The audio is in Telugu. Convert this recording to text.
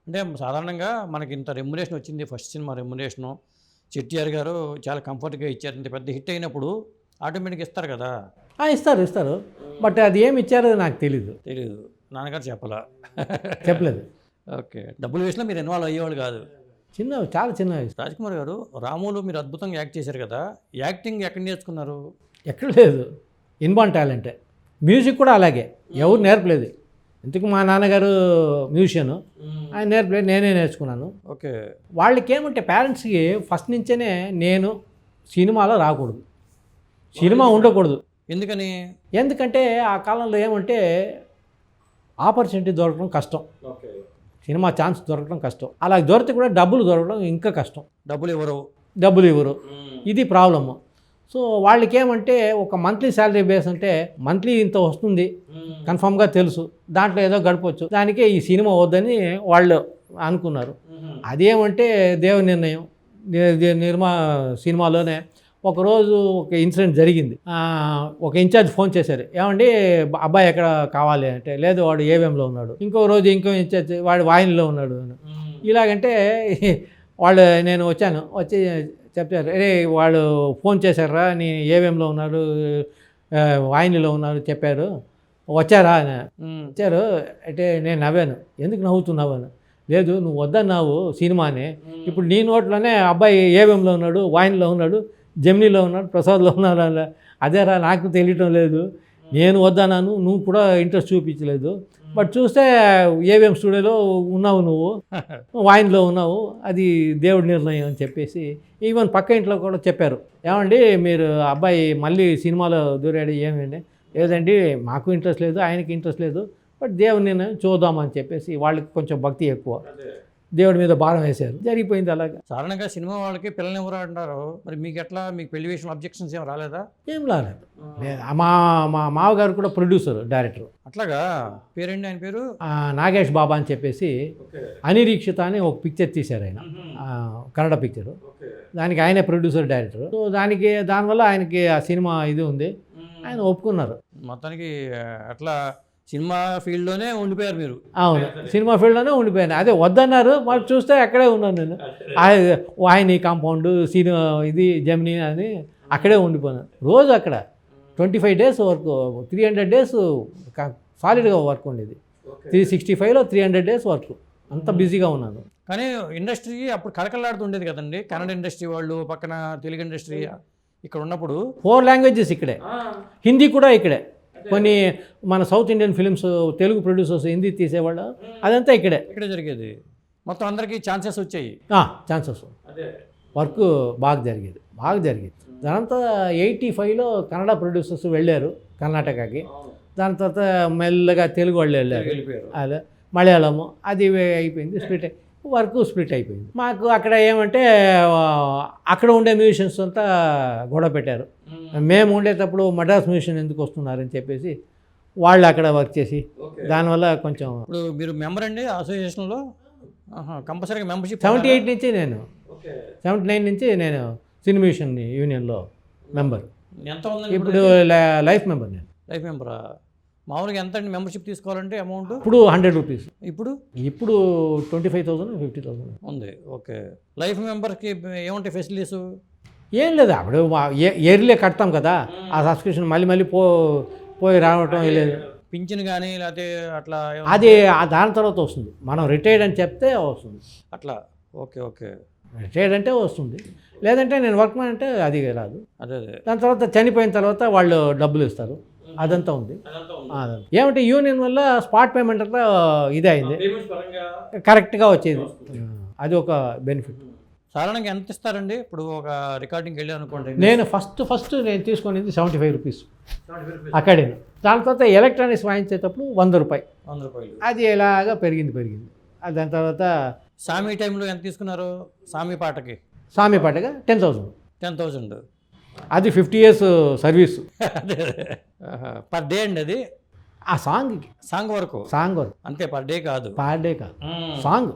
అంటే సాధారణంగా మనకి ఇంత రెమ్యునరేషన్ వచ్చింది, ఫస్ట్ సినిమా రెమ్యునరేషను చెట్టియార్ గారు చాలా కంఫర్ట్గా ఇచ్చారు. ఇంత పెద్ద హిట్ అయినప్పుడు ఆటోమేటిక్గా ఇస్తారు కదా. ఇస్తారు. బట్ అది ఏమి ఇచ్చారో నాకు తెలీదు. తెలీదు, నాన్నగారు చెప్పలా. చెప్పలేదు. ఓకే, డబ్బులు వేసినా మీరు ఇన్వాల్వ్ అయ్యేవాళ్ళు కాదు. చాలా చిన్న వయసు. రాజ్కుమార్ గారు, రాములో మీరు అద్భుతంగా యాక్ట్ చేశారు కదా, యాక్టింగ్ ఎక్కడ నేర్చుకున్నారు? ఎక్కడ లేదు, ఇన్బాన్ టాలెంటే. మ్యూజిక్ కూడా అలాగే, ఎవరు నేర్పలేదు. ఇంతకు మా నాన్నగారు మ్యూజిషియను, ఆయన నేర్పలేదు, నేనే నేర్చుకున్నాను. ఓకే. వాళ్ళకి ఏమంటే పేరెంట్స్కి ఫస్ట్ నుంచేనే నేను సినిమాలో రాకూడదు, సినిమా ఉండకూడదు. ఎందుకని? ఎందుకంటే ఆ కాలంలో ఏమంటే ఆపర్చునిటీ దొరకడం కష్టం, ఓకే, సినిమా ఛాన్స్ దొరకడం కష్టం. అలా దొరికితే కూడా డబ్బులు దొరకడం ఇంకా కష్టం. డబ్బులు ఇవ్వరు. ఇది ప్రాబ్లము. సో వాళ్ళకి ఏమంటే ఒక మంత్లీ శాలరీ బేస్ అంటే మంత్లీ ఇంత వస్తుంది కన్ఫామ్గా తెలుసు, దాంట్లో ఏదో గడపవచ్చు, దానికే ఈ సినిమా వద్దని వాళ్ళు అనుకున్నారు. అదేమంటే దేవుని నిర్ణయం. సినిమాలోనే ఒకరోజు ఒక ఇన్సిడెంట్ జరిగింది. ఒక ఇన్ఛార్జ్ ఫోన్ చేశారు, ఏమండి అబ్బాయి ఎక్కడ కావాలి అంటే, లేదు వాడు ఏవిఎంలో ఉన్నాడు. ఇంకో రోజు ఇంకో ఇన్ఛార్జ్, వాడు వాయిన్లో ఉన్నాడు. ఇలాగంటే వాళ్ళు, నేను వచ్చి చెప్తారు, అరే వాళ్ళు ఫోన్ చేశారా, నేను ఏవిఎంలో ఉన్నాడు, వాయిన్లో ఉన్నాడు చెప్పారు, వచ్చారా అని. వచ్చారు అంటే నేను నవ్వాను. ఎందుకు నవ్వుతున్నావు అని. లేదు నువ్వు వద్దన్నావు సినిమాని, ఇప్పుడు నీ నోట్లోనే అబ్బాయి ఏవిఎంలో ఉన్నాడు, వాయిన్లో ఉన్నాడు, జెమినీలో ఉన్నాడు, ప్రసాద్లో ఉన్నాడు. అదేరా నాకు తెలియటం లేదు, నేను వద్దన్నాను, నువ్వు కూడా ఇంట్రెస్ట్ చూపించలేదు. బట్ చూస్తే ఏవిఎం స్టూడియోలో ఉన్నావు, నువ్వు వాయిన్లో ఉన్నావు, అది దేవుడి నిర్ణయం అని చెప్పేసి ఈవెన్ పక్క ఇంట్లో కూడా చెప్పారు, ఏమండి మీరు అబ్బాయి మళ్ళీ సినిమాలో దూరాడు ఏమండి. లేదండి మాకు ఇంట్రెస్ట్ లేదు, ఆయనకి ఇంట్రెస్ట్ లేదు, బట్ దేవుడి నిర్ణయం చూద్దామని చెప్పేసి వాళ్ళకి కొంచెం భక్తి ఎక్కువ, దేవుడి మీద భారం వేశారు, జరిగిపోయింది అలాగా. సాధారణంగా సినిమా వాళ్ళకి పిల్లల్ని ఎవరు అంటారు, మరి మీకు ఎట్లా, మీకు పెళ్లి విషయం అబ్జెక్షన్స్ ఏం రాలేదా? ఏం రాలేదు. మా మామగారు కూడా ప్రొడ్యూసర్, డైరెక్టర్. అట్లాగా? పేరేంటి ఆయన పేరు? నాగేష్ బాబా అని చెప్పేసి అనిరీక్షిత అని ఒక పిక్చర్ తీశారు ఆయన, కన్నడ పిక్చరు. దానికి ఆయనే ప్రొడ్యూసర్, డైరెక్టర్. సో దానివల్ల ఆయనకి ఆ సినిమా ఇది ఉంది, ఆయన ఒప్పుకున్నారు. మొత్తానికి అట్లా సినిమా ఫీల్డ్లోనే ఉండిపోయారు మీరు? అవును, సినిమా ఫీల్డ్లోనే ఉండిపోయాను. అదే వద్దన్నారు, మరి చూస్తే అక్కడే ఉన్నాను నేను. వాహిని కాంపౌండ్, సినిమా ఇది జెమినీ అని అక్కడే ఉండిపోయాను. రోజు అక్కడ 25 days వర్క్, 300 days సాలిడ్గా వర్క్ ఉండేది. 365లో 300 days వర్క్, అంత బిజీగా ఉన్నాను. కానీ ఇండస్ట్రీ అప్పుడు కలకలాడుతుండేది కదండి, కన్నడ ఇండస్ట్రీ వాళ్ళు, పక్కన తెలుగు ఇండస్ట్రీ. ఇక్కడ ఉన్నప్పుడు 4 languages ఇక్కడే, హిందీ కూడా ఇక్కడే. కొన్ని మన south Indian films Telugu producers Hindi తీసేవాళ్ళు, అదంతా ఇక్కడే జరిగేది. మొత్తం అందరికీ ఛాన్సెస్ వచ్చాయి. ఛాన్సెస్, వర్క్ బాగా జరిగేది. దానంతా 85లో కన్నడ ప్రొడ్యూసర్స్ వెళ్ళారు కర్ణాటకకి. దాని తర్వాత మెల్లగా తెలుగు వాళ్ళు వెళ్ళారు, అదే మలయాళము, అది అయిపోయింది, వర్క్ స్ప్లిట్ అయిపోయింది. మాకు అక్కడ ఏమంటే అక్కడ ఉండే మ్యూజిషియన్స్ అంతా గొడవ పెట్టారు, మేము ఉండేటప్పుడు మద్రాస్ మ్యూజిషియన్ ఎందుకు వస్తున్నారని చెప్పేసి వాళ్ళు అక్కడ వర్క్ చేసి, దానివల్ల కొంచెం. ఇప్పుడు మీరు మెంబర్ అండి అసోసియేషన్లో? కంపల్సరీగా మెంబర్షిప్. 78 నుంచి నేను, 79 నుంచి నేను సినీ మ్యూజిషియన్ యూనియన్లో మెంబర్. ఎంత ఉంది ఇప్పుడు? లైఫ్ మెంబర్ నేను. లైఫ్ మెంబరా? మామూలుగా ఎంత అండి మెంబర్షిప్ తీసుకోవాలంటే అమౌంట్? ఇప్పుడు 100 rupees. ఇప్పుడు 25,000 50,000 ఉంది. ఓకే. లైఫ్ మెంబర్కి ఏముంటాయి ఫెసిలిటీస్? ఏం లేదు, అప్పుడు ఇయర్లీ కడతాం కదా, ఆ సబ్స్క్రిప్షన్ మళ్ళీ పోయి రావటం లేదు. పింఛన్ కానీ లేకపోతే అట్లా అది దాని తర్వాత వస్తుంది, మనం రిటైర్డ్ అని చెప్తే వస్తుంది అట్లా. ఓకే. రిటైర్డ్ అంటే వస్తుంది, లేదంటే నేను వర్క్మెన్ అంటే అది రాదు. అదే. దాని తర్వాత చనిపోయిన తర్వాత వాళ్ళు డబ్బులు ఇస్తారు, అదంతా ఉంది. ఏమంటే యూనియన్ వల్ల స్పాట్ పేమెంట్ అంతా ఇదే అయింది, కరెక్ట్గా వచ్చేది, అది ఒక బెనిఫిట్. సాధారణంగా ఎంత ఇస్తారండి ఇప్పుడు ఒక రికార్డింగ్కి వెళ్ళి అనుకోండి? నేను ఫస్ట్ నేను తీసుకునేది 75 rupees అక్కడే. దాని తర్వాత ఎలక్ట్రానిక్స్ వాయించేటప్పుడు 100 రూపాయలు. అది ఎలాగా పెరిగింది. దాని తర్వాత సామి టైంలో ఎంత తీసుకున్నారు? సామి పాటకి 10,000. అది 50 years సర్వీసు. పర్ డే అండి అది? ఆ సాంగ్ వరకు సాంగ్ వరకు అంతే, పర్ డే కాదు. సాంగ్